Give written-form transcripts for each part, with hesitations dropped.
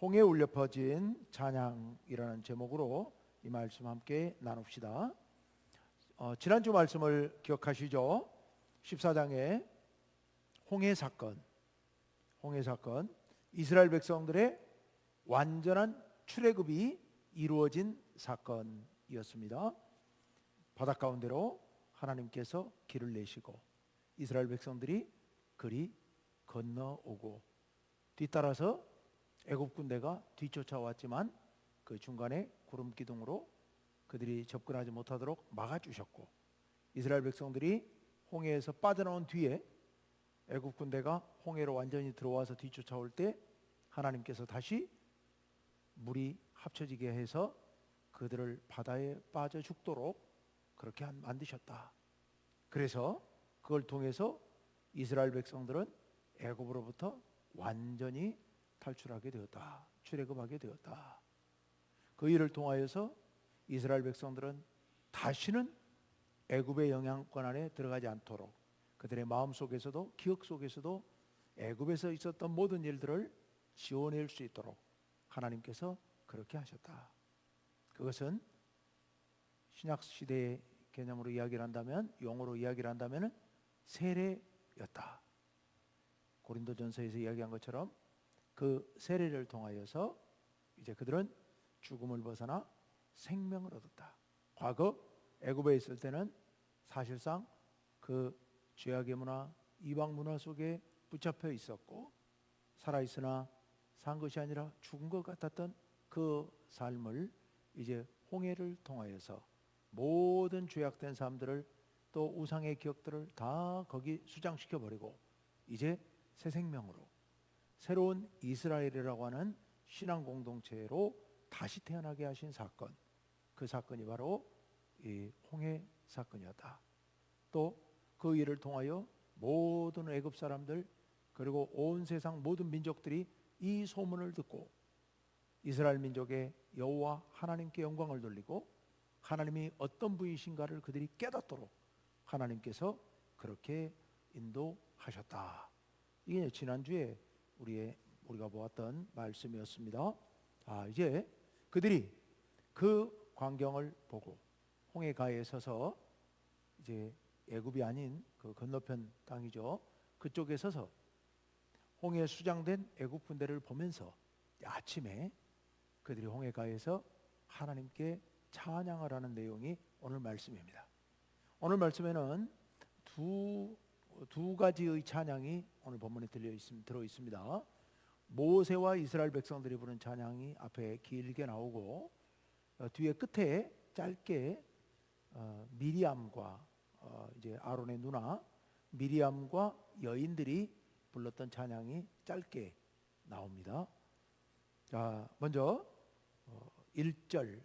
홍해에 울려 퍼진 찬양이라는 제목으로 이 말씀 함께 나눕시다. 지난주 말씀을 기억하시죠? 14장에 홍해 사건, 이스라엘 백성들의 완전한 출애굽이 이루어진 사건이었습니다. 바닷 가운데로 하나님께서 길을 내시고 이스라엘 백성들이 그리 건너오고 뒤따라서 애굽 군대가 뒤쫓아왔지만 그 중간에 구름 기둥으로 그들이 접근하지 못하도록 막아주셨고, 이스라엘 백성들이 홍해에서 빠져나온 뒤에 애굽 군대가 홍해로 완전히 들어와서 뒤쫓아올 때 하나님께서 다시 물이 합쳐지게 해서 그들을 바다에 빠져 죽도록 그렇게 만드셨다. 그래서 그걸 통해서 이스라엘 백성들은 애굽으로부터 완전히 탈출하게 되었다. 출애굽하게 되었다. 그 일을 통하여서 이스라엘 백성들은 다시는 애굽의 영향권 안에 들어가지 않도록 그들의 마음 속에서도 기억 속에서도 애굽에서 있었던 모든 일들을 지워낼 수 있도록 하나님께서 그렇게 하셨다. 그것은 신약 시대의 개념으로 이야기를 한다면, 용어로 이야기를 한다면 세례였다. 고린도전서에서 이야기한 것처럼 그 세례를 통하여서 이제 그들은 죽음을 벗어나 생명을 얻었다. 과거 애굽에 있을 때는 사실상 그 죄악의 문화, 이방 문화 속에 붙잡혀 있었고 살아있으나 산 것이 아니라 죽은 것 같았던 그 삶을 이제 홍해를 통하여서 모든 죄악된 사람들을 또 우상의 기억들을 다 거기 수장시켜 버리고 이제 새 생명으로 새로운 이스라엘이라고 하는 신앙 공동체로 다시 태어나게 하신 사건, 그 사건이 바로 이 홍해 사건이었다. 또 그 일을 통하여 모든 애굽 사람들 그리고 온 세상 모든 민족들이 이 소문을 듣고 이스라엘 민족의 여호와 하나님께 영광을 돌리고 하나님이 어떤 분이신가를 그들이 깨닫도록 하나님께서 그렇게 인도하셨다. 이게 지난주에 우리가 보았던 말씀이었습니다. 이제 그들이 그 광경을 보고 홍해가에 서서 이제 애굽이 아닌 그 건너편 땅이죠. 그쪽에 서서 홍해에 수장된 애굽 군대를 보면서 아침에 그들이 홍해가에서 하나님께 찬양을 하는 내용이 오늘 말씀입니다. 오늘 말씀에는 두 가지의 찬양이 오늘 본문에 들어 있습니다. 모세와 이스라엘 백성들이 부른 찬양이 앞에 길게 나오고 뒤에 끝에 짧게 미리암과 이제 아론의 누나 미리암과 여인들이 불렀던 찬양이 짧게 나옵니다. 자, 먼저 1절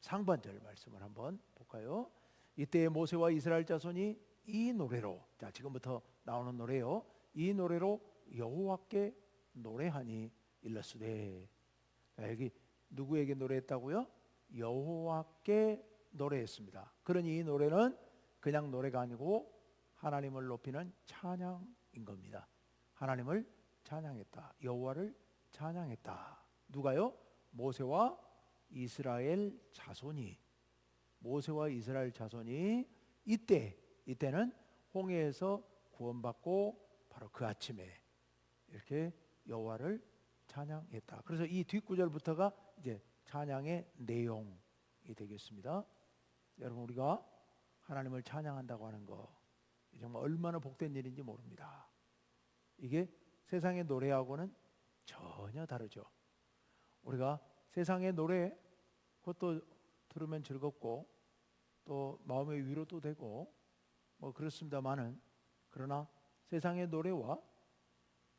상반절 말씀을 한번 볼까요? 이때 모세와 이스라엘 자손이 이 노래로, 자 지금부터 나오는 노래요. 이 노래로 여호와께 노래하니 일렀으되. 여기 누구에게 노래했다고요? 여호와께 노래했습니다. 그러니 이 노래는 그냥 노래가 아니고 하나님을 높이는 찬양인 겁니다. 하나님을 찬양했다. 여호와를 찬양했다. 누가요? 모세와 이스라엘 자손이. 모세와 이스라엘 자손이 이때는 홍해에서 구원받고 바로 그 아침에 이렇게 여호와를 찬양했다. 그래서 이 뒷구절부터가 이제 찬양의 내용이 되겠습니다. 여러분, 우리가 하나님을 찬양한다고 하는 거 정말 얼마나 복된 일인지 모릅니다. 이게 세상의 노래하고는 전혀 다르죠. 우리가 세상의 노래 그것도 들으면 즐겁고 또 마음의 위로도 되고 뭐 그렇습니다만은, 그러나 세상의 노래와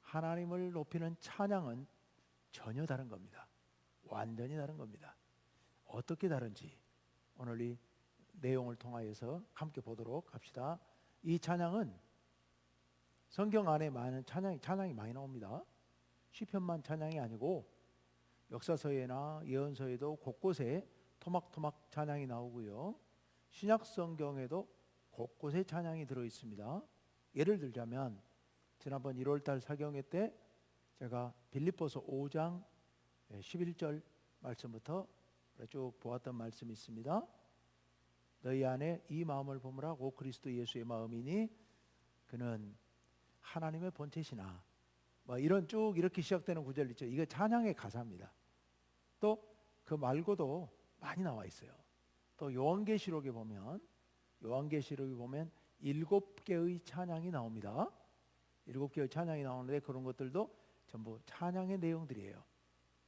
하나님을 높이는 찬양은 전혀 다른 겁니다. 완전히 다른 겁니다. 어떻게 다른지 오늘 이 내용을 통하여서 함께 보도록 합시다. 이 찬양은 성경 안에 많은 찬양이 많이 나옵니다. 시편만 찬양이 아니고 역사서에나 예언서에도 곳곳에 토막토막 찬양이 나오고요. 신약 성경에도 곳곳에 찬양이 들어 있습니다. 예를 들자면 지난번 1월달 사경회 때 제가 빌립보서 5장 11절 말씀부터 쭉 보았던 말씀이 있습니다. 너희 안에 이 마음을 품으라. 오 그리스도 예수의 마음이니 그는 하나님의 본체시나. 뭐 이런 쭉 이렇게 시작되는 구절 있죠. 이거 찬양의 가사입니다. 또 그 말고도 많이 나와 있어요. 또 요한계시록에 보면 7개의 찬양이 나옵니다. 7개의 찬양이 나오는데 그런 것들도 전부 찬양의 내용들이에요.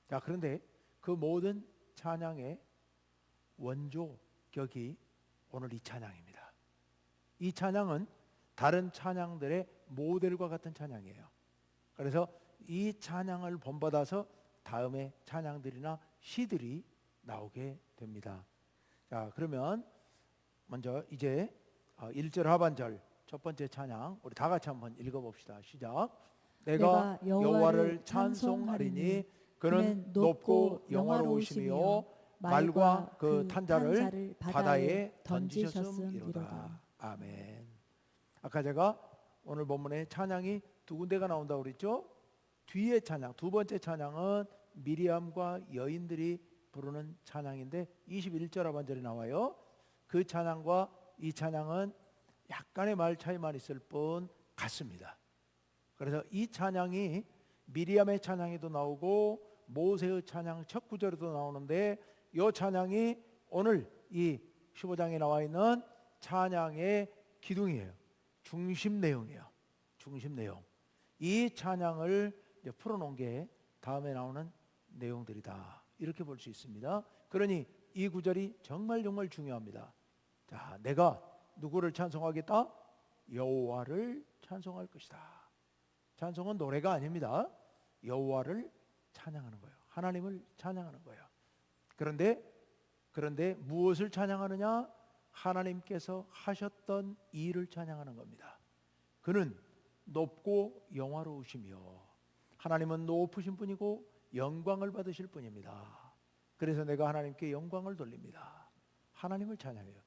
자, 그런데 그 모든 찬양의 원조격이 오늘 이 찬양입니다. 이 찬양은 다른 찬양들의 모델과 같은 찬양이에요. 그래서 이 찬양을 본받아서 다음에 찬양들이나 시들이 나오게 됩니다. 자, 그러면 먼저 이제 1절 하반절 첫 번째 찬양 우리 다 같이 한번 읽어봅시다. 시작. 내가 여호와를 찬송하리니 그는 높고 영화로우시며 말과 그 탄자를 바다에 던지셨음이로다. 아멘. 아까 제가 오늘 본문에 찬양이 두 군데가 나온다고 그랬죠. 뒤에 찬양, 두 번째 찬양은 미리암과 여인들이 부르는 찬양인데 21절 하반절에 나와요. 그 찬양과 이 찬양은 약간의 말 차이만 있을 뿐 같습니다. 그래서 이 찬양이 미리암의 찬양에도 나오고 모세의 찬양 첫 구절에도 나오는데 이 찬양이 오늘 이 15장에 나와 있는 찬양의 기둥이에요. 중심 내용이에요. 중심 내용. 이 찬양을 이제 풀어놓은 게 다음에 나오는 내용들이다. 이렇게 볼 수 있습니다. 그러니 이 구절이 정말 중요합니다. 자, 내가 누구를 찬송하겠다? 여호와를 찬송할 것이다. 찬송은 노래가 아닙니다. 여호와를 찬양하는 거예요. 하나님을 찬양하는 거예요. 그런데 무엇을 찬양하느냐? 하나님께서 하셨던 일을 찬양하는 겁니다. 그는 높고 영화로우시며 하나님은 높으신 분이고 영광을 받으실 분입니다. 그래서 내가 하나님께 영광을 돌립니다. 하나님을 찬양해요.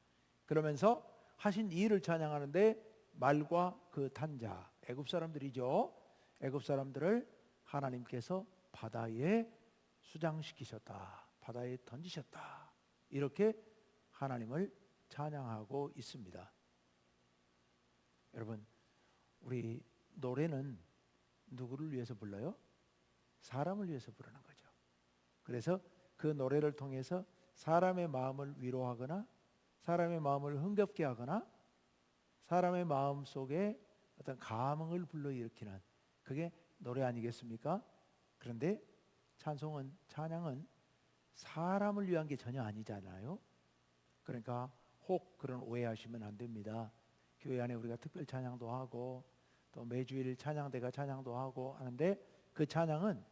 그러면서 하신 일을 찬양하는데 말과 그 탄자, 애굽 사람들이죠. 애굽 사람들을 하나님께서 바다에 수장시키셨다. 바다에 던지셨다. 이렇게 하나님을 찬양하고 있습니다. 여러분, 우리 노래는 누구를 위해서 불러요? 사람을 위해서 부르는 거죠. 그래서 그 노래를 통해서 사람의 마음을 위로하거나 사람의 마음을 흥겹게 하거나 사람의 마음 속에 어떤 감흥을 불러일으키는 그게 노래 아니겠습니까? 그런데 찬양은 사람을 위한 게 전혀 아니잖아요. 그러니까 혹 그런 오해하시면 안 됩니다. 교회 안에 우리가 특별 찬양도 하고 또 매주일 찬양대가 찬양도 하고 하는데 그 찬양은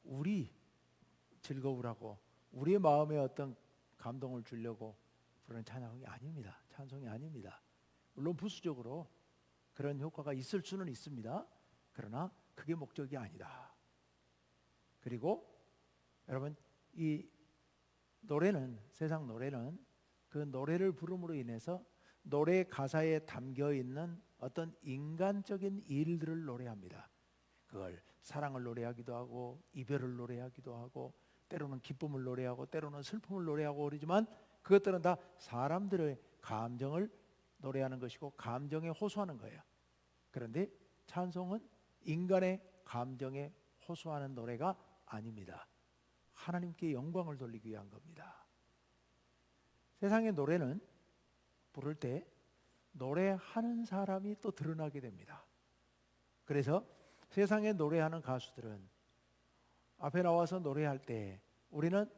우리 즐거우라고 우리의 마음에 어떤 감동을 주려고 부르는 찬양이 아닙니다. 찬송이 아닙니다. 물론 부수적으로 그런 효과가 있을 수는 있습니다. 그러나 그게 목적이 아니다. 그리고 여러분, 이 노래는, 세상 노래는 그 노래를 부름으로 인해서 노래 가사에 담겨 있는 어떤 인간적인 일들을 노래합니다. 그걸 사랑을 노래하기도 하고 이별을 노래하기도 하고 때로는 기쁨을 노래하고 때로는 슬픔을 노래하고 그러지만 그것들은 다 사람들의 감정을 노래하는 것이고 감정에 호소하는 거예요. 그런데 찬송은 인간의 감정에 호소하는 노래가 아닙니다. 하나님께 영광을 돌리기 위한 겁니다. 세상의 노래는 부를 때 노래하는 사람이 또 드러나게 됩니다. 그래서 세상에 노래하는 가수들은 앞에 나와서 노래할 때 우리는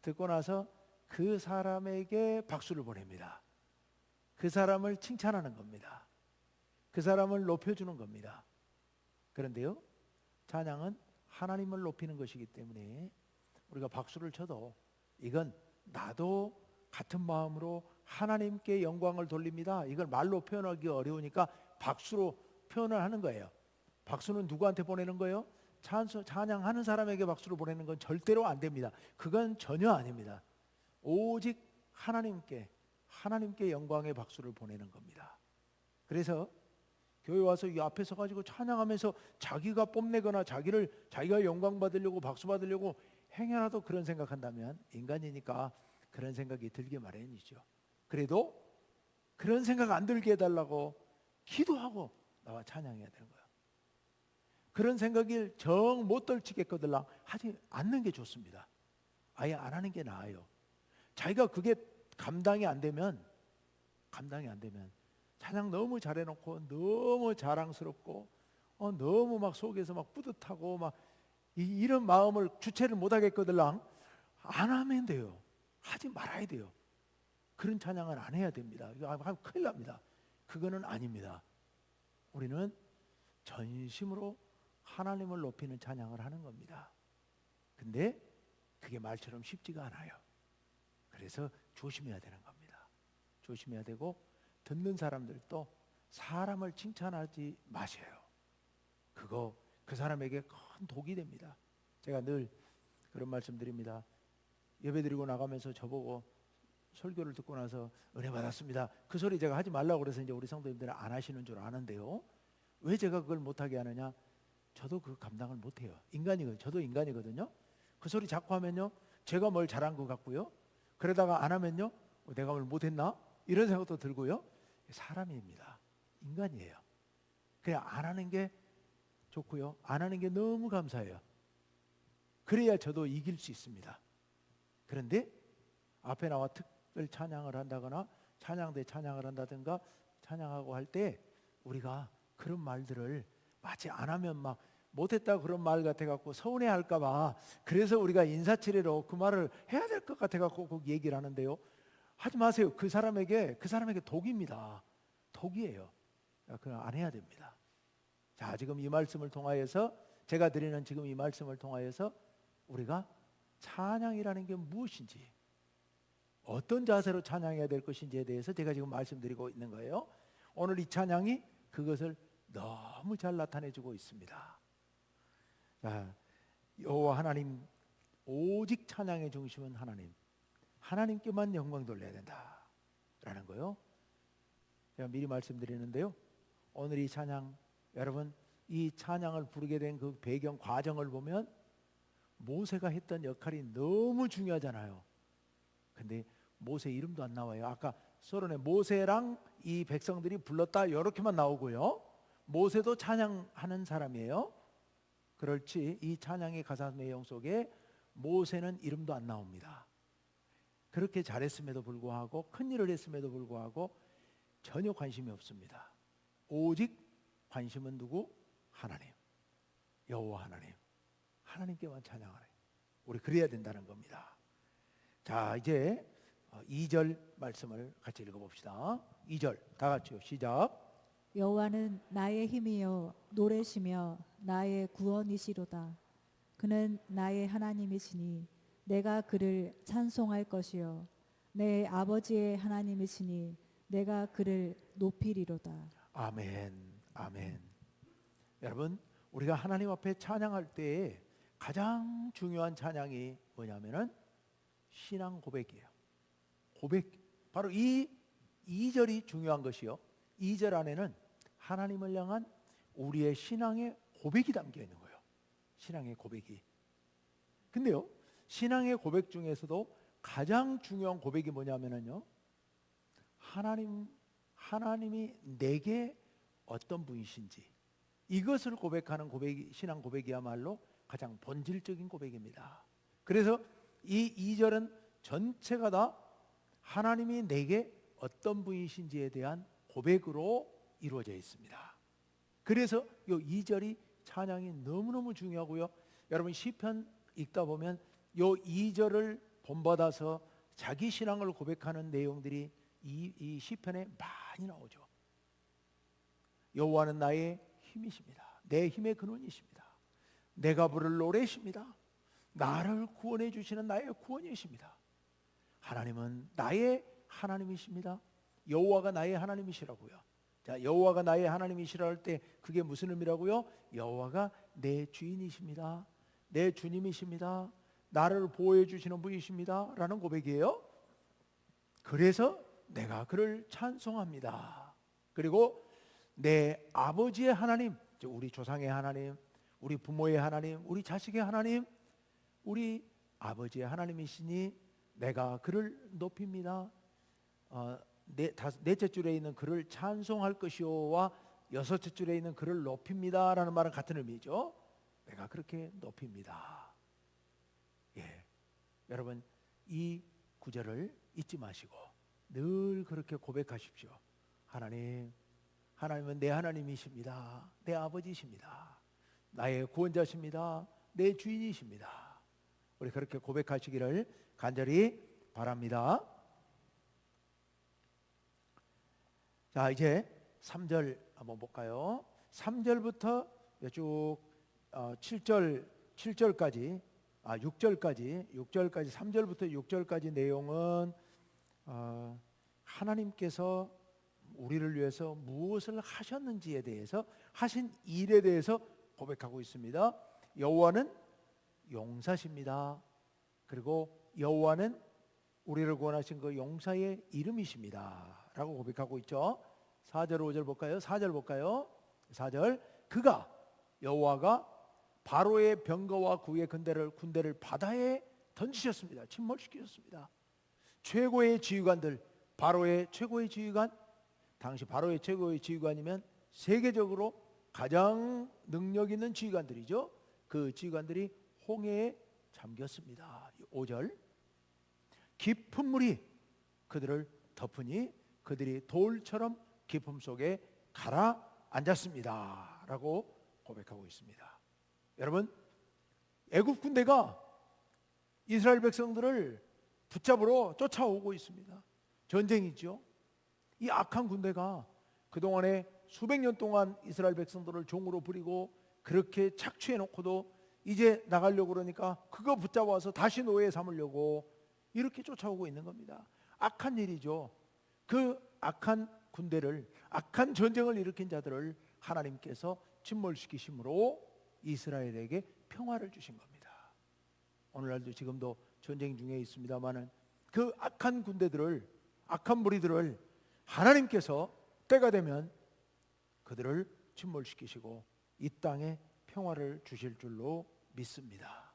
듣고 나서 그 사람에게 박수를 보냅니다. 그 사람을 칭찬하는 겁니다. 그 사람을 높여주는 겁니다. 그런데요, 찬양은 하나님을 높이는 것이기 때문에 우리가 박수를 쳐도 이건 나도 같은 마음으로 하나님께 영광을 돌립니다. 이걸 말로 표현하기 어려우니까 박수로 표현을 하는 거예요. 박수는 누구한테 보내는 거예요? 찬양하는 사람에게 박수를 보내는 건 절대로 안 됩니다. 그건 전혀 아닙니다. 오직 하나님께 영광의 박수를 보내는 겁니다. 그래서 교회 와서 이 앞에 서가지고 찬양하면서 자기가 뽐내거나 자기가 영광 받으려고 박수 받으려고 행여라도 그런 생각한다면 인간이니까 그런 생각이 들기 마련이죠. 그래도 그런 생각 안 들게 해달라고 기도하고 나와 찬양해야 되는 거예요. 그런 생각을 정 못 떨치겠거들랑 하지 않는 게 좋습니다. 아예 안 하는 게 나아요. 자기가 그게 감당이 안 되면 찬양 너무 잘해놓고 너무 자랑스럽고 너무 막 속에서 막 뿌듯하고 막 이런 마음을 주체를 못 하겠거들랑 안 하면 돼요. 하지 말아야 돼요. 그런 찬양은 안 해야 됩니다. 이거 하면 큰일 납니다. 그거는 아닙니다. 우리는 전심으로 하나님을 높이는 찬양을 하는 겁니다. 근데 그게 말처럼 쉽지가 않아요. 그래서 조심해야 되는 겁니다. 조심해야 되고 듣는 사람들도 사람을 칭찬하지 마세요. 그거 그 사람에게 큰 독이 됩니다. 제가 늘 그런 말씀 드립니다. 예배 드리고 나가면서 저보고 설교를 듣고 나서 은혜 받았습니다. 그 소리 제가 하지 말라고 그래서 이제 우리 성도님들은 안 하시는 줄 아는데요. 왜 제가 그걸 못하게 하느냐? 저도 그 감당을 못해요. 저도 인간이거든요. 그 소리 자꾸 하면요, 제가 뭘 잘한 것 같고요. 그러다가 안 하면요, 내가 뭘 못했나? 이런 생각도 들고요. 사람입니다. 인간이에요. 그냥 안 하는 게 좋고요. 안 하는 게 너무 감사해요. 그래야 저도 이길 수 있습니다. 그런데 앞에 나와 특별 찬양을 한다거나 찬양대 찬양을 한다든가 찬양하고 할 때 우리가 그런 말들을 마치 안 하면 막 못했다 그런 말 같아갖고 서운해할까 봐 그래서 우리가 인사치레로 그 말을 해야 될 것 같아갖고 그 얘기를 하는데요. 하지 마세요. 그 사람에게 독입니다. 독이에요. 그냥 안 해야 됩니다. 자, 지금 이 말씀을 통하여서 제가 드리는 지금 이 말씀을 통하여서 우리가 찬양이라는 게 무엇인지 어떤 자세로 찬양해야 될 것인지에 대해서 제가 지금 말씀드리고 있는 거예요. 오늘 이 찬양이 그것을 너무 잘 나타내주고 있습니다. 자, 여호와 하나님, 오직 찬양의 중심은 하나님께만 영광 돌려야 된다라는 거요. 제가 미리 말씀드리는데요. 오늘 이 찬양, 여러분 이 찬양을 부르게 된 그 배경 과정을 보면 모세가 했던 역할이 너무 중요하잖아요. 근데 모세 이름도 안 나와요. 아까 서론에 모세랑 이 백성들이 불렀다 이렇게만 나오고요. 모세도 찬양하는 사람이에요. 그렇지 이 찬양의 가사 내용 속에 모세는 이름도 안 나옵니다. 그렇게 잘했음에도 불구하고 큰 일을 했음에도 불구하고 전혀 관심이 없습니다. 오직 관심은 누구? 하나님, 여호와 하나님께만 찬양하래. 우리 그래야 된다는 겁니다. 자, 이제 2절 말씀을 같이 읽어봅시다. 2절 다 같이요. 시작. 여호와는 나의 힘이요 노래시며 나의 구원이시로다. 그는 나의 하나님이시니 내가 그를 찬송할 것이요 내 아버지의 하나님이시니 내가 그를 높이리로다. 아멘, 아멘. 여러분, 우리가 하나님 앞에 찬양할 때에 가장 중요한 찬양이 뭐냐면은 신앙 고백이에요. 고백. 바로 이 2절이 중요한 것이요. 2절 안에는 하나님을 향한 우리의 신앙의 고백이 담겨 있는 거예요. 신앙의 고백이. 근데요, 신앙의 고백 중에서도 가장 중요한 고백이 뭐냐면은요, 하나님이 내게 어떤 분이신지 이것을 고백하는 고백이 신앙 고백이야말로 가장 본질적인 고백입니다. 그래서 이 2절은 전체가 다 하나님이 내게 어떤 분이신지에 대한 고백으로 이루어져 있습니다. 그래서 이 2절이 찬양이 너무너무 중요하고요. 여러분 시편 읽다 보면 이 2절을 본받아서 자기 신앙을 고백하는 내용들이 이 시편에 많이 나오죠. 여호와는 나의 힘이십니다. 내 힘의 근원이십니다. 내가 부를 노래십니다. 나를 구원해 주시는 나의 구원이십니다. 하나님은 나의 하나님이십니다. 여호와가 나의 하나님이시라고요. 자, 여호와가 나의 하나님이시라 할 때 그게 무슨 의미라고요? 여호와가 내 주인이십니다. 내 주님이십니다. 나를 보호해 주시는 분이십니다. 라는 고백이에요. 그래서 내가 그를 찬송합니다. 그리고 내 아버지의 하나님, 우리 조상의 하나님, 우리 부모의 하나님, 우리 자식의 하나님, 우리 아버지의 하나님이시니 내가 그를 높입니다. 넷째 줄에 있는 그를 찬송할 것이요와 여섯째 줄에 있는 그를 높입니다라는 말은 같은 의미죠. 내가 그렇게 높입니다. 예, 여러분 이 구절을 잊지 마시고 늘 그렇게 고백하십시오. 하나님은 내 하나님이십니다. 내 아버지십니다. 나의 구원자십니다. 내 주인이십니다. 우리 그렇게 고백하시기를 간절히 바랍니다. 자, 이제 3절 한번 볼까요? 3절부터 쭉 7절까지 6절까지 3절부터 6절까지 내용은 하나님께서 우리를 위해서 무엇을 하셨는지에 대해서, 하신 일에 대해서 고백하고 있습니다. 여호와는 용사십니다. 그리고 여호와는 우리를 구원하신 그 용사의 이름이십니다 라고 고백하고 있죠. 4절 5절 볼까요? 4절 볼까요? 4절 그가 여호와가 바로의 병거와 그의 군대를 바다에 던지셨습니다. 침몰시키셨습니다. 최고의 지휘관들, 바로의 최고의 지휘관, 당시 바로의 최고의 지휘관이면 세계적으로 가장 능력 있는 지휘관들이죠. 그 지휘관들이 홍해에 잠겼습니다. 5절 깊은 물이 그들을 덮으니 그들이 돌처럼 깊음 속에 가라앉았습니다 라고 고백하고 있습니다. 여러분, 애굽 군대가 이스라엘 백성들을 붙잡으러 쫓아오고 있습니다. 전쟁이죠. 이 악한 군대가 그동안에 수백 년 동안 이스라엘 백성들을 종으로 부리고 그렇게 착취해 놓고도 이제 나가려고 그러니까 그거 붙잡아서 다시 노예 삼으려고 이렇게 쫓아오고 있는 겁니다. 악한 일이죠. 그 악한 군대를, 악한 전쟁을 일으킨 자들을 하나님께서 침몰시키심으로 이스라엘에게 평화를 주신 겁니다. 오늘날도 지금도 전쟁 중에 있습니다마는 그 악한 군대들을, 악한 무리들을 하나님께서 때가 되면 그들을 침몰시키시고 이 땅에 평화를 주실 줄로 믿습니다.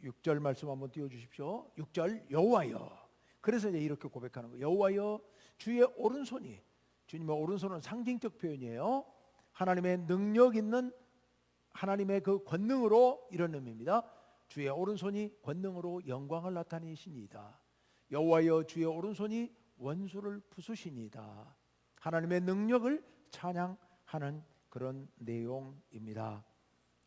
6절 말씀 한번 띄워주십시오. 6절 여호와여. 그래서 이제 이렇게 고백하는 거예요. 여호와여 주의 오른손이, 주님의 오른손은 상징적 표현이에요. 하나님의 능력 있는 하나님의 그 권능으로, 이런 의미입니다. 주의 오른손이 권능으로 영광을 나타내시니이다. 여호와여 주의 오른손이 원수를 부수시니이다. 하나님의 능력을 찬양하는 그런 내용입니다.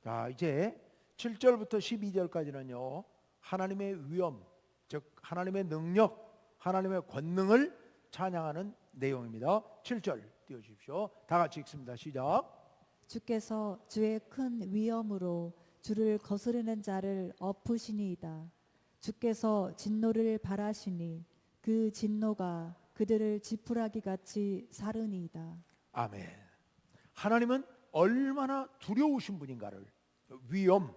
자, 이제 7절부터 12절까지는요 하나님의 위엄, 즉 하나님의 능력, 하나님의 권능을 찬양하는 내용입니다. 7절 띄워주십시오. 다 같이 읽습니다. 시작. 주께서 주의 큰 위엄으로 주를 거스르는 자를 엎으시니이다. 주께서 진노를 발하시니 그 진노가 그들을 지푸라기 같이 사르니이다. 아멘. 하나님은 얼마나 두려우신 분인가를, 위엄,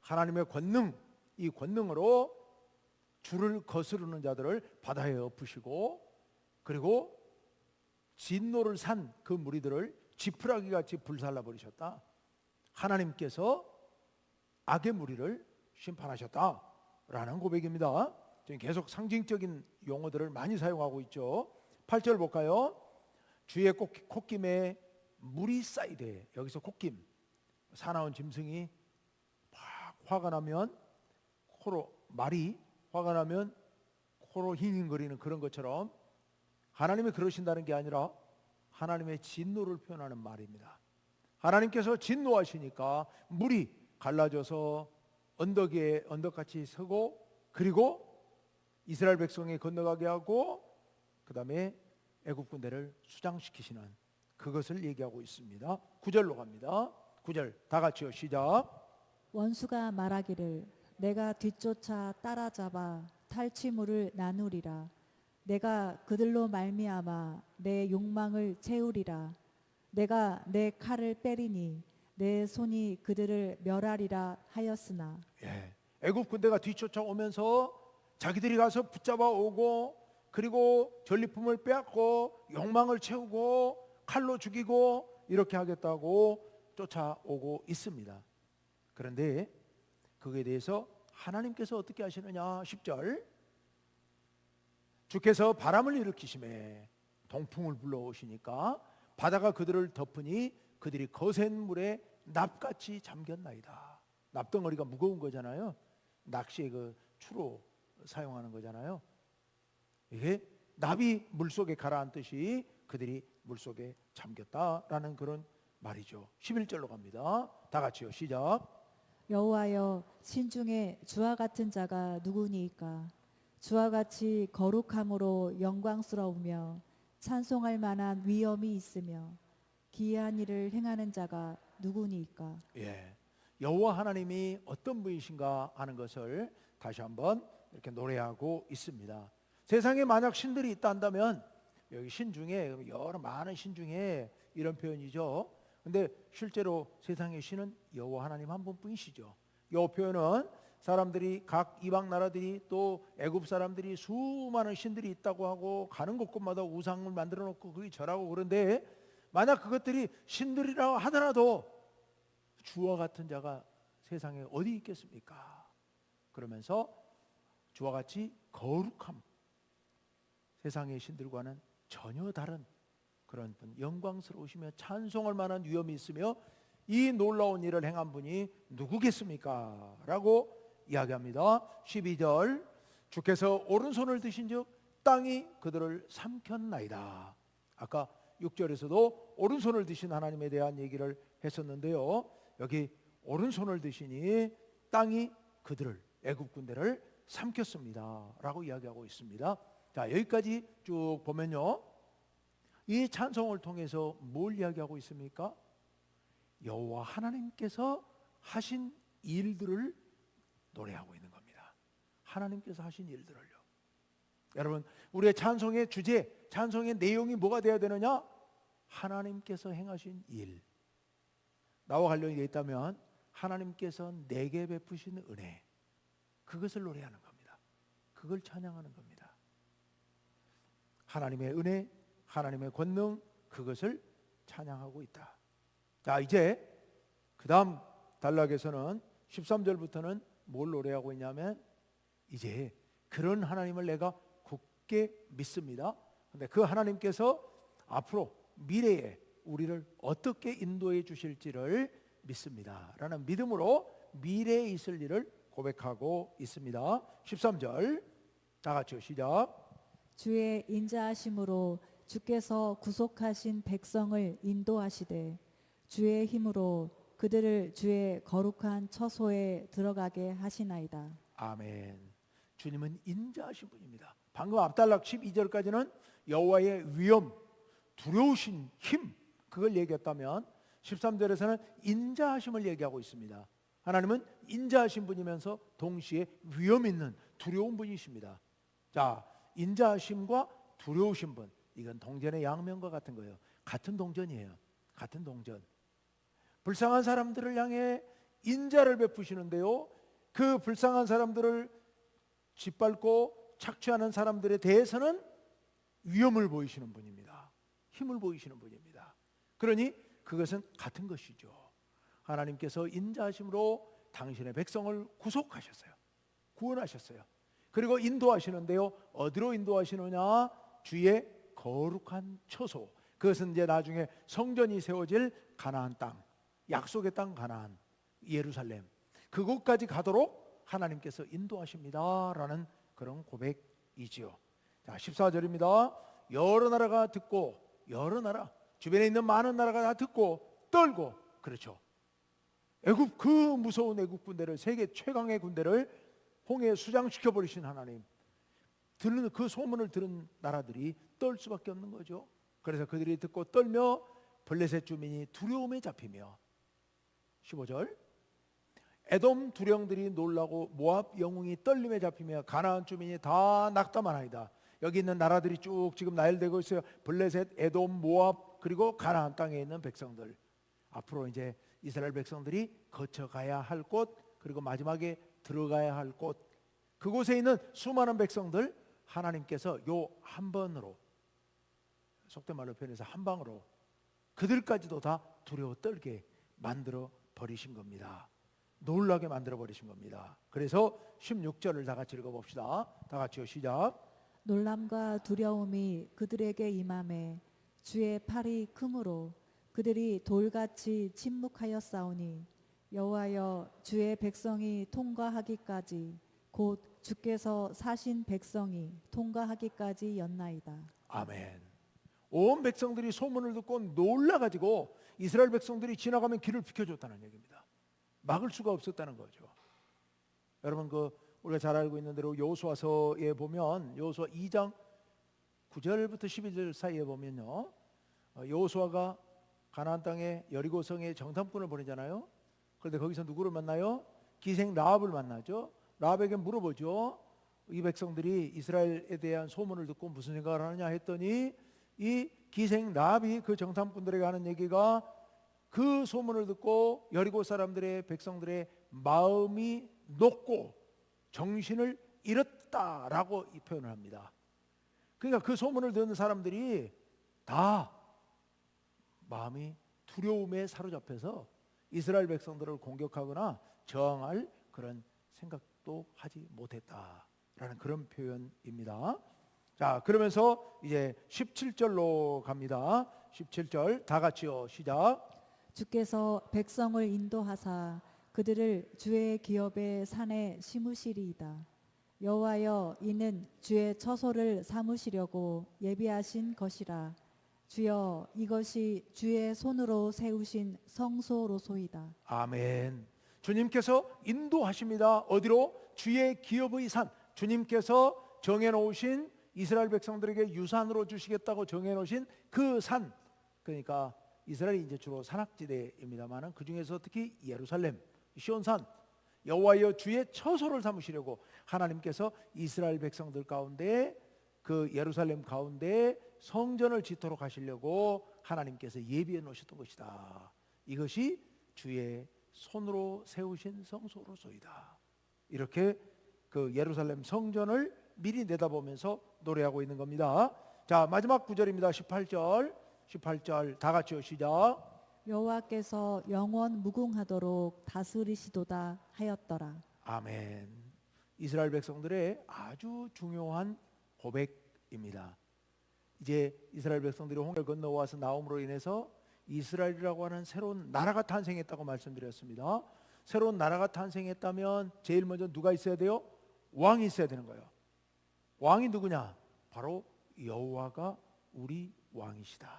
하나님의 권능, 이 권능으로 주를 거스르는 자들을 바다에 엎으시고, 그리고 진노를 산 그 무리들을 지푸라기 같이 불살라 버리셨다. 하나님께서 악의 무리를 심판하셨다라는 고백입니다. 지금 계속 상징적인 용어들을 많이 사용하고 있죠. 8절 볼까요? 주의 콧김에 물이 쌓이되, 여기서 콧김, 사나운 짐승이 막 화가 나면 말이 화가 나면 코로 힝힝거리는 그런 것처럼 하나님이 그러신다는 게 아니라 하나님의 진노를 표현하는 말입니다. 하나님께서 진노하시니까 물이 갈라져서 언덕같이 서고, 그리고 이스라엘 백성이 건너가게 하고, 그 다음에 애굽 군대를 수장시키시는 그것을 얘기하고 있습니다. 9절로 갑니다. 9절 다 같이요. 시작. 원수가 말하기를 내가 뒤쫓아 따라잡아 탈취물을 나누리라. 내가 그들로 말미암아 내 욕망을 채우리라. 내가 내 칼을 빼리니 내 손이 그들을 멸하리라 하였으나. 애굽 군대가 뒤쫓아오면서 자기들이 가서 붙잡아 오고, 그리고 전리품을 빼앗고 욕망을 채우고 칼로 죽이고 이렇게 하겠다고 쫓아오고 있습니다. 그런데 그에 대해서 하나님께서 어떻게 하시느냐? 10절. 주께서 바람을 일으키심에 동풍을 불러오시니까 바다가 그들을 덮으니 그들이 거센 물에 납같이 잠겼나이다. 납덩어리가 무거운 거잖아요. 낚시의 그 추로 사용하는 거잖아요. 이게 납이 물속에 가라앉듯이 그들이 물속에 잠겼다라는 그런 말이죠. 11절로 갑니다. 다 같이요. 시작. 여호와여, 신중에 주와 같은 자가 누구니이까? 주와 같이 거룩함으로 영광스러우며 찬송할 만한 위엄이 있으며 기이한 일을 행하는 자가 누구니이까? 예, 여호와 하나님이 어떤 분이신가 하는 것을 다시 한번 이렇게 노래하고 있습니다. 세상에 만약 신들이 있다 한다면 여기 신 중에 여러 많은 신 중에 이런 표현이죠. 근데 실제로 세상의 신은 여호와 하나님 한 분뿐이시죠. 이 표현은 사람들이 각 이방 나라들이 또 애굽 사람들이 수많은 신들이 있다고 하고 가는 곳곳마다 우상을 만들어 놓고 그게 절하고 그런데 만약 그것들이 신들이라고 하더라도 주와 같은 자가 세상에 어디 있겠습니까? 그러면서 주와 같이 거룩함, 세상의 신들과는 전혀 다른 그런 분, 영광스러우시며 찬송할 만한 위엄이 있으며 이 놀라운 일을 행한 분이 누구겠습니까? 라고 이야기합니다. 12절. 주께서 오른손을 드신즉 땅이 그들을 삼켰나이다. 아까 6절에서도 오른손을 드신 하나님에 대한 얘기를 했었는데요. 여기 오른손을 드시니 땅이 그들을, 애굽 군대를 삼켰습니다 라고 이야기하고 있습니다. 자, 여기까지 쭉 보면요, 이 찬송을 통해서 뭘 이야기하고 있습니까? 여호와 하나님께서 하신 일들을 노래하고 있는 겁니다. 하나님께서 하신 일들을요. 여러분, 우리의 찬송의 주제, 찬송의 내용이 뭐가 되어야 되느냐? 하나님께서 행하신 일. 나와 관련이 있다면 하나님께서 내게 베푸신 은혜, 그것을 노래하는 겁니다. 그걸 찬양하는 겁니다. 하나님의 은혜, 하나님의 권능, 그것을 찬양하고 있다. 자, 이제 그 다음 단락에서는 13절부터는 뭘 노래하고 있냐면 이제 그런 하나님을 내가 굳게 믿습니다. 근데 그 하나님께서 앞으로 미래에 우리를 어떻게 인도해 주실지를 믿습니다 라는 믿음으로 미래에 있을 일을 고백하고 있습니다. 13절 다 같이요. 시작. 주의 인자하심으로 주께서 구속하신 백성을 인도하시되 주의 힘으로 그들을 주의 거룩한 처소에 들어가게 하시나이다. 아멘. 주님은 인자하신 분입니다. 방금 앞단락 12절까지는 여호와의 위엄, 두려우신 힘, 그걸 얘기했다면 13절에서는 인자하심을 얘기하고 있습니다. 하나님은 인자하신 분이면서 동시에 위엄 있는 두려운 분이십니다. 자, 인자하심과 두려우신 분, 이건 동전의 양면과 같은 거예요. 같은 동전이에요. 같은 동전. 불쌍한 사람들을 향해 인자를 베푸시는데요, 그 불쌍한 사람들을 짓밟고 착취하는 사람들에 대해서는 위엄을 보이시는 분입니다. 힘을 보이시는 분입니다. 그러니 그것은 같은 것이죠. 하나님께서 인자하심으로 당신의 백성을 구속하셨어요. 구원하셨어요. 그리고 인도하시는데요, 어디로 인도하시느냐? 주의 거룩한 처소. 그것은 이제 나중에 성전이 세워질 가나안 땅, 약속의 땅 가나안, 예루살렘, 그곳까지 가도록 하나님께서 인도하십니다라는 그런 고백이지요. 자, 14절입니다. 여러 나라가 듣고, 여러 나라, 주변에 있는 많은 나라가 다 듣고 떨고, 그렇죠. 애굽, 그 무서운 애굽 군대를, 세계 최강의 군대를 홍해에 수장시켜 버리신 하나님, 들은 그 소문을 들은 나라들이 떨 수밖에 없는 거죠. 그래서 그들이 듣고 떨며 블레셋 주민이 두려움에 잡히며, 15절, 에돔 두령들이 놀라고 모압 영웅이 떨림에 잡히며 가나안 주민이 다 낙담하나이다. 여기 있는 나라들이 쭉 지금 나열되고 있어요. 블레셋, 에돔, 모압, 그리고 가나안 땅에 있는 백성들. 앞으로 이제 이스라엘 백성들이 거쳐가야 할 곳, 그리고 마지막에 들어가야 할 곳, 그곳에 있는 수많은 백성들, 하나님께서 요 한 번으로, 속된 말로 표현해서 한 방으로 그들까지도 다 두려워 떨게 만들어 버리신 겁니다. 놀라게 만들어 버리신 겁니다. 그래서 16절을 다 같이 읽어봅시다. 다 같이요, 시작. 놀람과 두려움이 그들에게 임함에 주의 팔이 크므로 그들이 돌같이 침묵하였사오니 여호와여 주의 백성이 통과하기까지 곧 주께서 사신 백성이 통과하기까지 였나이다. 아멘. 온 백성들이 소문을 듣고 놀라가지고 이스라엘 백성들이 지나가면 길을 비켜줬다는 얘기입니다. 막을 수가 없었다는 거죠. 여러분, 우리가 잘 알고 있는 대로 여호수아서에 보면 여호수아 2장 9절부터 12절 사이에 보면요, 여호수아가 가나안 땅에 여리고성에 정탐꾼을 보내잖아요. 그런데 거기서 누구를 만나요? 기생 라합을 만나죠. 라합에게 물어보죠. 이 백성들이 이스라엘에 대한 소문을 듣고 무슨 생각을 하느냐 했더니 이 기생 라합이 그 정탐꾼들에게 하는 얘기가 그 소문을 듣고 여리고 사람들의 백성들의 마음이 녹고 정신을 잃었다라고 이 표현을 합니다. 그러니까 그 소문을 듣는 사람들이 다 마음이 두려움에 사로잡혀서 이스라엘 백성들을 공격하거나 저항할 그런 생각도 하지 못했다라는 그런 표현입니다. 자, 그러면서 이제 17절로 갑니다. 17절 다 같이요, 시작. 주께서 백성을 인도하사 그들을 주의 기업의 산에 심으시리이다. 여호와여 이는 주의 처소를 삼으시려고 예비하신 것이라. 주여 이것이 주의 손으로 세우신 성소로소이다. 아멘. 주님께서 인도하십니다. 어디로? 주의 기업의 산. 주님께서 정해놓으신 이스라엘 백성들에게 유산으로 주시겠다고 정해놓으신 그 산. 그러니까 이스라엘이 이제 주로 산악지대입니다만은 그 중에서 특히 예루살렘, 시온산, 여호와여 주의 처소를 삼으시려고 하나님께서 이스라엘 백성들 가운데 그 예루살렘 가운데 성전을 짓도록 하시려고 하나님께서 예비해 놓으셨던 것이다. 이것이 주의 손으로 세우신 성소로소이다. 이렇게 그 예루살렘 성전을 미리 내다보면서 노래하고 있는 겁니다. 자, 마지막 구절입니다. 18절 다 같이요, 시작. 여호와께서 영원 무궁하도록 다스리시도다 하였더라. 아멘. 이스라엘 백성들의 아주 중요한 고백입니다. 이제 이스라엘 백성들이 홍해를 건너와서 나옴으로 인해서 이스라엘이라고 하는 새로운 나라가 탄생했다고 말씀드렸습니다. 새로운 나라가 탄생했다면 제일 먼저 누가 있어야 돼요? 왕이 있어야 되는 거예요. 왕이 누구냐? 바로 여호와가 우리 왕이시다.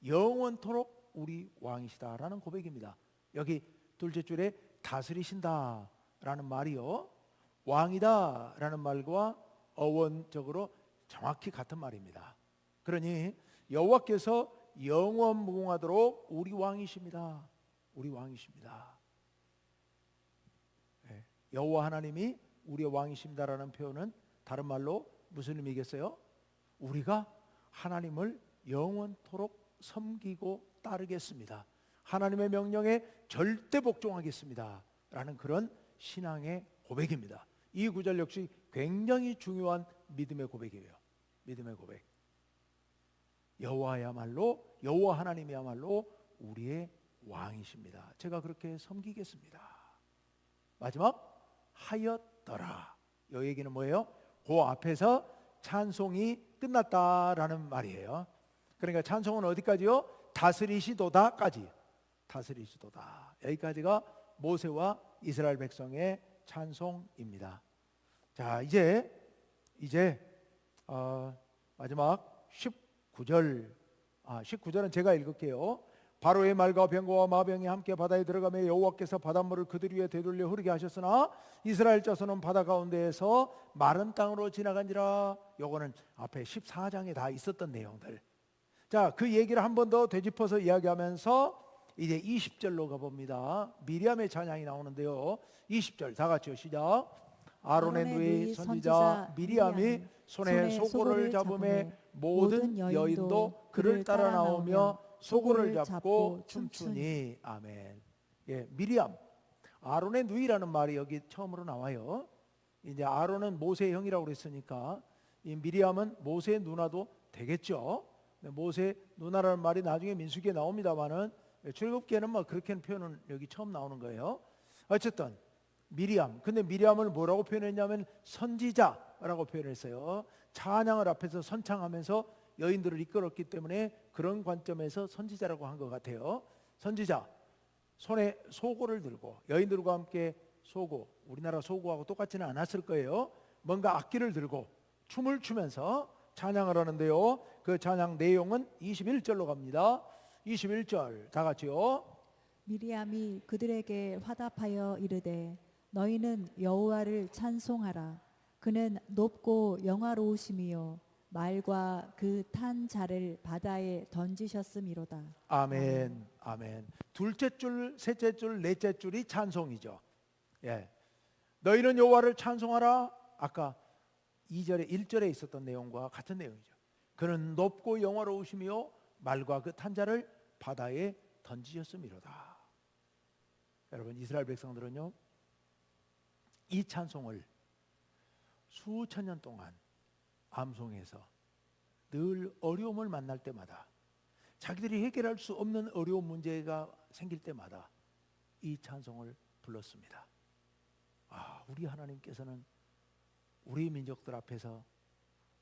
영원토록 우리 왕이시다라는 고백입니다. 여기 둘째 줄에 다스리신다라는 말이요, 왕이다라는 말과 어원적으로 정확히 같은 말입니다. 그러니 여호와께서 영원 무궁하도록 우리 왕이십니다. 우리 왕이십니다. 여호와 하나님이 우리의 왕이십니다라는 표현은 다른 말로 무슨 의미겠어요? 우리가 하나님을 영원토록 섬기고 따르겠습니다. 하나님의 명령에 절대 복종하겠습니다. 라는 그런 신앙의 고백입니다. 이 구절 역시 굉장히 중요한 믿음의 고백이에요. 믿음의 고백. 여호와야말로, 여호와 하나님이야말로 우리의 왕이십니다. 제가 그렇게 섬기겠습니다. 마지막 하였더라. 이 얘기는 뭐예요? 그 앞에서 찬송이 끝났다라는 말이에요. 그러니까 찬송은 어디까지요? 다스리시도다까지. 다스리시도다. 여기까지가 모세와 이스라엘 백성의 찬송입니다. 자, 이제 마지막 19절. 19절은 제가 읽을게요. 바로의 말과 병거와 마병이 함께 바다에 들어가며 여호와께서 바닷물을 그들 위에 되돌려 흐르게 하셨으나 이스라엘 자손은 바다 가운데에서 마른 땅으로 지나간지라. 요거는 앞에 14장에 다 있었던 내용들. 자, 그 얘기를 한 번 더 되짚어서 이야기하면서 이제 20절로 가봅니다. 미리암의 찬양이 나오는데요. 20절 다 같이요, 시작. 아론의 누이 선지자 미리암이 손에 소고를 잡음에 모든 여인도 그를 따라 나오며 소고를 잡고 춤추니. 아멘. 예, 미리암, 아론의 누이라는 말이 여기 처음으로 나와요. 이제 아론은 모세의 형이라고 그랬으니까 이 미리암은 모세의 누나도 되겠죠. 모세 누나라는 말이 나중에 민수기에 나옵니다만은 출애굽기에는 뭐 그렇게 표현은 여기 처음 나오는 거예요. 어쨌든 미리암, 근데 미리암을 뭐라고 표현했냐면 선지자라고 표현했어요. 찬양을 앞에서 선창하면서 여인들을 이끌었기 때문에 그런 관점에서 선지자라고 한 것 같아요. 선지자, 손에 소고를 들고 여인들과 함께 소고, 우리나라 소고하고 똑같지는 않았을 거예요. 뭔가 악기를 들고 춤을 추면서 찬양을 하는데요. 그 찬양 내용은 21절로 갑니다. 21절 다 같이요. 미리암이 그들에게 화답하여 이르되 너희는 여호와를 찬송하라. 그는 높고 영화로우심이요 말과 그 탄 자를 바다에 던지셨음이로다. 아멘, 아멘. 둘째 줄, 셋째 줄, 넷째 줄이 찬송이죠. 예, 너희는 여호와를 찬송하라. 아까 2절에 1절에 있었던 내용과 같은 내용이죠. 그는 높고 영화로우시며 말과 그 탄자를 바다에 던지셨음이로다. 여러분, 이스라엘 백성들은요, 이 찬송을 수천 년 동안 암송해서 늘 어려움을 만날 때마다, 자기들이 해결할 수 없는 어려운 문제가 생길 때마다 이 찬송을 불렀습니다. 아, 우리 하나님께서는 우리 민족들 앞에서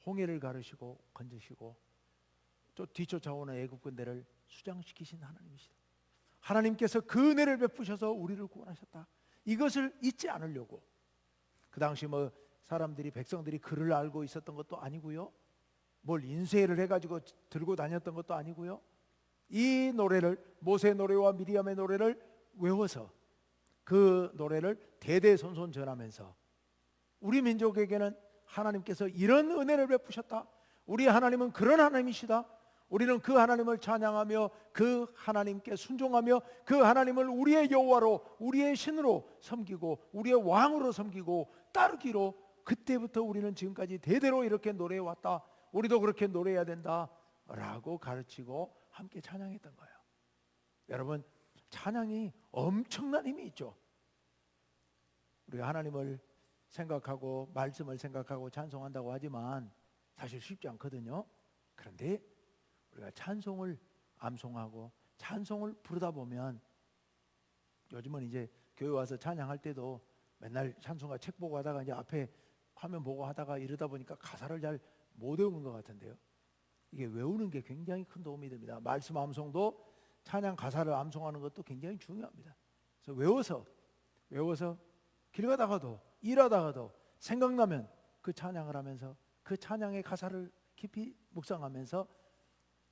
홍해를 가르시고 건지시고 또 뒤쫓아오는 애국 군대를 수장시키신 하나님이시다. 하나님께서 그 은혜를 베푸셔서 우리를 구원하셨다. 이것을 잊지 않으려고. 그 당시 뭐 사람들이, 백성들이 글을 알고 있었던 것도 아니고요, 뭘 인쇄를 해가지고 들고 다녔던 것도 아니고요, 이 노래를, 모세 노래와 미리암의 노래를 외워서 그 노래를 대대손손 전하면서 우리 민족에게는 하나님께서 이런 은혜를 베푸셨다. 우리 하나님은 그런 하나님이시다. 우리는 그 하나님을 찬양하며 그 하나님께 순종하며 그 하나님을 우리의 여호와로, 우리의 신으로 섬기고 우리의 왕으로 섬기고 따르기로, 그때부터 우리는 지금까지 대대로 이렇게 노래해 왔다. 우리도 그렇게 노래해야 된다 라고 가르치고 함께 찬양했던 거예요. 여러분, 찬양이 엄청난 힘이 있죠. 우리가 하나님을 생각하고 말씀을 생각하고 찬송한다고 하지만 사실 쉽지 않거든요. 그런데 우리가 찬송을 암송하고 찬송을 부르다 보면, 요즘은 이제 교회 와서 찬양할 때도 맨날 찬송가 책 보고 하다가 이제 앞에 화면 보고 하다가 이러다 보니까 가사를 잘 못 외우는 것 같은데요. 이게 외우는 게 굉장히 큰 도움이 됩니다. 말씀 암송도 찬양 가사를 암송하는 것도 굉장히 중요합니다. 그래서 외워서 길 가다가도 일하다가도 생각나면 그 찬양을 하면서 그 찬양의 가사를 깊이 묵상하면서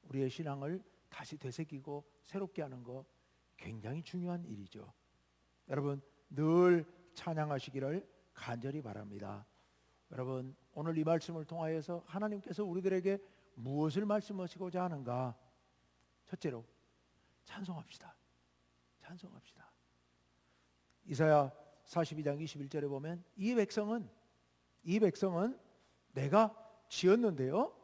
우리의 신앙을 다시 되새기고 새롭게 하는 거 굉장히 중요한 일이죠. 여러분, 늘 찬양하시기를 간절히 바랍니다. 여러분, 오늘 이 말씀을 통하여서 하나님께서 우리들에게 무엇을 말씀하시고자 하는가? 첫째로 찬송합시다. 찬송합시다. 이사야 42장 21절에 보면 이 백성은 내가 지었는데요,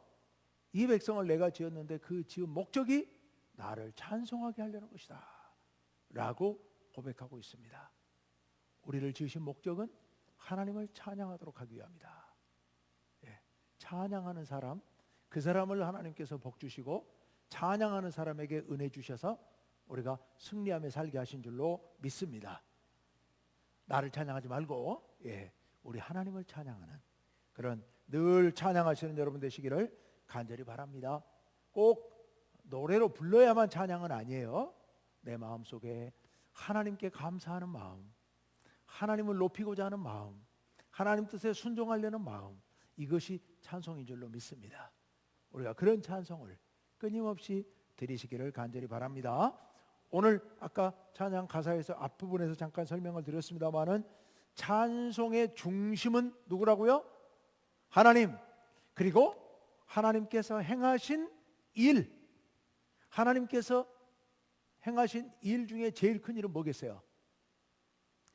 이 백성을 내가 지었는데 그 지은 목적이 나를 찬송하게 하려는 것이다 라고 고백하고 있습니다. 우리를 지으신 목적은 하나님을 찬양하도록 하기 위함이다. 예, 찬양하는 사람, 그 사람을 하나님께서 복 주시고 찬양하는 사람에게 은혜 주셔서 우리가 승리하며 살게 하신 줄로 믿습니다. 나를 찬양하지 말고 우리 하나님을 찬양하는 그런 늘 찬양하시는 여러분 되시기를 간절히 바랍니다. 꼭 노래로 불러야만 찬양은 아니에요. 내 마음속에 하나님께 감사하는 마음, 하나님을 높이고자 하는 마음, 하나님 뜻에 순종하려는 마음, 이것이 찬송인 줄로 믿습니다. 우리가 그런 찬송을 끊임없이 드리시기를 간절히 바랍니다. 오늘 아까 찬양 가사에서 앞부분에서 잠깐 설명을 드렸습니다마는 찬송의 중심은 누구라고요? 하나님. 그리고 하나님께서 행하신 일, 하나님께서 행하신 일 중에 제일 큰 일은 뭐겠어요?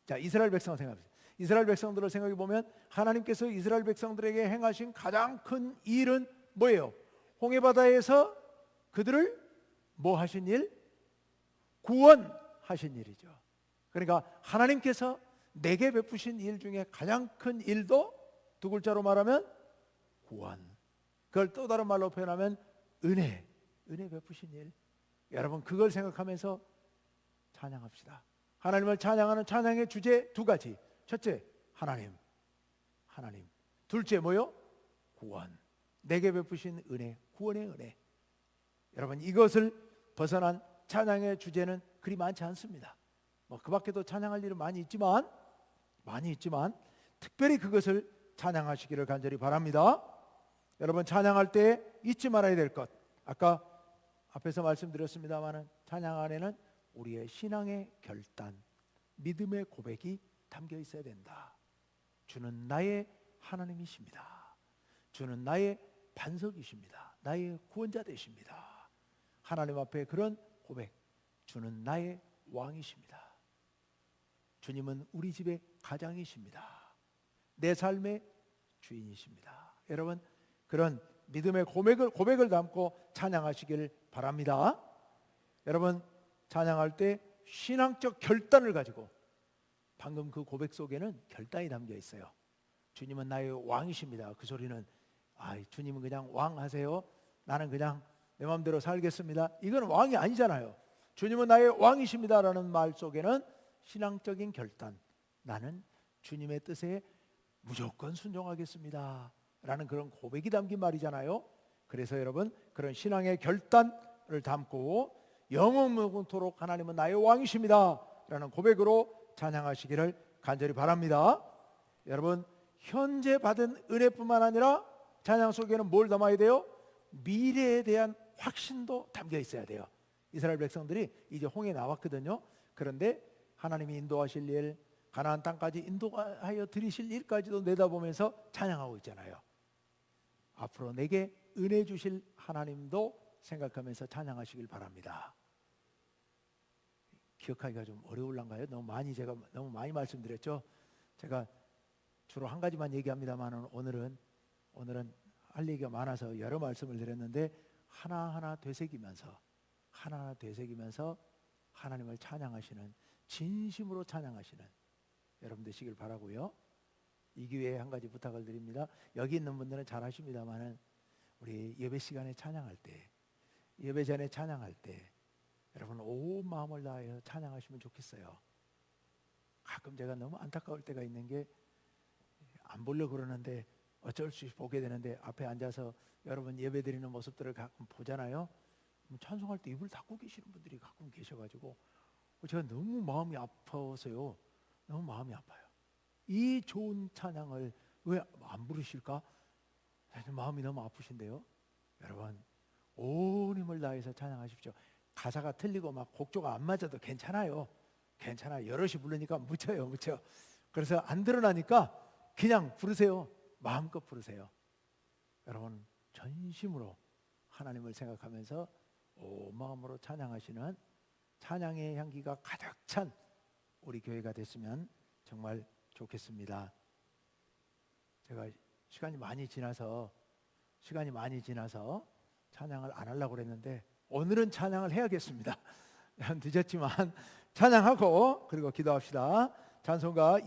자, 이스라엘 백성을 생각해보세요. 이스라엘 백성들을 생각해 보면 하나님께서 이스라엘 백성들에게 행하신 가장 큰 일은 뭐예요? 홍해바다에서 그들을 뭐 하신 일? 구원하신 일이죠. 그러니까 하나님께서 내게 베푸신 일 중에 가장 큰 일도 두 글자로 말하면 구원. 그걸 또 다른 말로 표현하면 은혜 베푸신 일. 여러분, 그걸 생각하면서 찬양합시다. 하나님을 찬양하는 찬양의 주제 두 가지. 첫째, 하나님. 둘째 뭐요? 구원. 내게 베푸신 은혜, 구원의 은혜. 여러분, 이것을 벗어난 찬양의 주제는 그리 많지 않습니다. 뭐 그 밖에도 찬양할 일은 많이 있지만 특별히 그것을 찬양하시기를 간절히 바랍니다. 여러분, 찬양할 때 잊지 말아야 될 것, 아까 앞에서 말씀드렸습니다마는 찬양 안에는 우리의 신앙의 결단, 믿음의 고백이 담겨 있어야 된다. 주는 나의 하나님이십니다. 주는 나의 반석이십니다. 나의 구원자 되십니다. 하나님 앞에 그런 고백, 주는 나의 왕이십니다. 주님은 우리 집의 가장이십니다. 내 삶의 주인이십니다. 여러분, 그런 믿음의 고백을 담고 찬양하시길 바랍니다. 여러분, 찬양할 때 신앙적 결단을 가지고, 방금 그 고백 속에는 결단이 담겨 있어요. 주님은 나의 왕이십니다. 그 소리는 주님은 그냥 왕 하세요, 나는 그냥 내 마음대로 살겠습니다, 이건 왕이 아니잖아요. 주님은 나의 왕이십니다라는 말 속에는 신앙적인 결단, 나는 주님의 뜻에 무조건 순종하겠습니다 라는 그런 고백이 담긴 말이잖아요. 그래서 여러분, 그런 신앙의 결단을 담고 영원토록 하나님은 나의 왕이십니다 라는 고백으로 찬양하시기를 간절히 바랍니다. 여러분, 현재 받은 은혜뿐만 아니라 찬양 속에는 뭘 담아야 돼요? 미래에 대한 확신도 담겨 있어야 돼요. 이스라엘 백성들이 이제 홍해 나왔거든요. 그런데 하나님이 인도하실 일, 가나안 땅까지 인도하여 드리실 일까지도 내다보면서 찬양하고 있잖아요. 앞으로 내게 은혜 주실 하나님도 생각하면서 찬양하시길 바랍니다. 기억하기가 좀 어려울란가요? 제가 너무 많이 말씀드렸죠. 제가 주로 한 가지만 얘기합니다만 오늘은 할 얘기가 많아서 여러 말씀을 드렸는데 하나하나 되새기면서 하나님을 찬양하시는, 진심으로 찬양하시는 여러분 되시길 바라고요. 이 기회에 한 가지 부탁을 드립니다. 여기 있는 분들은 잘 하십니다만은 우리 예배 시간에 찬양할 때, 예배 전에 찬양할 때 여러분 온 마음을 다하여 찬양하시면 좋겠어요. 가끔 제가 너무 안타까울 때가 있는 게, 안 보려고 그러는데 어쩔 수 없이 보게 되는데, 앞에 앉아서 여러분 예배 드리는 모습들을 가끔 보잖아요. 찬송할 때 입을 닫고 계시는 분들이 가끔 계셔가지고 제가 너무 마음이 아파서요. 너무 마음이 아파요. 이 좋은 찬양을 왜 안 부르실까? 마음이 너무 아프신데요. 여러분, 온 힘을 다해서 찬양하십시오. 가사가 틀리고 막 곡조가 안 맞아도 괜찮아요. 여럿이 부르니까 묻혀요. 그래서 안 드러나니까 그냥 부르세요. 마음껏 부르세요. 여러분, 전심으로 하나님을 생각하면서 온 마음으로 찬양하시는, 찬양의 향기가 가득 찬 우리 교회가 됐으면 정말 좋겠습니다. 제가 시간이 많이 지나서 찬양을 안 하려고 그랬는데 오늘은 찬양을 해야겠습니다. 늦었지만 찬양하고 그리고 기도합시다. 찬송가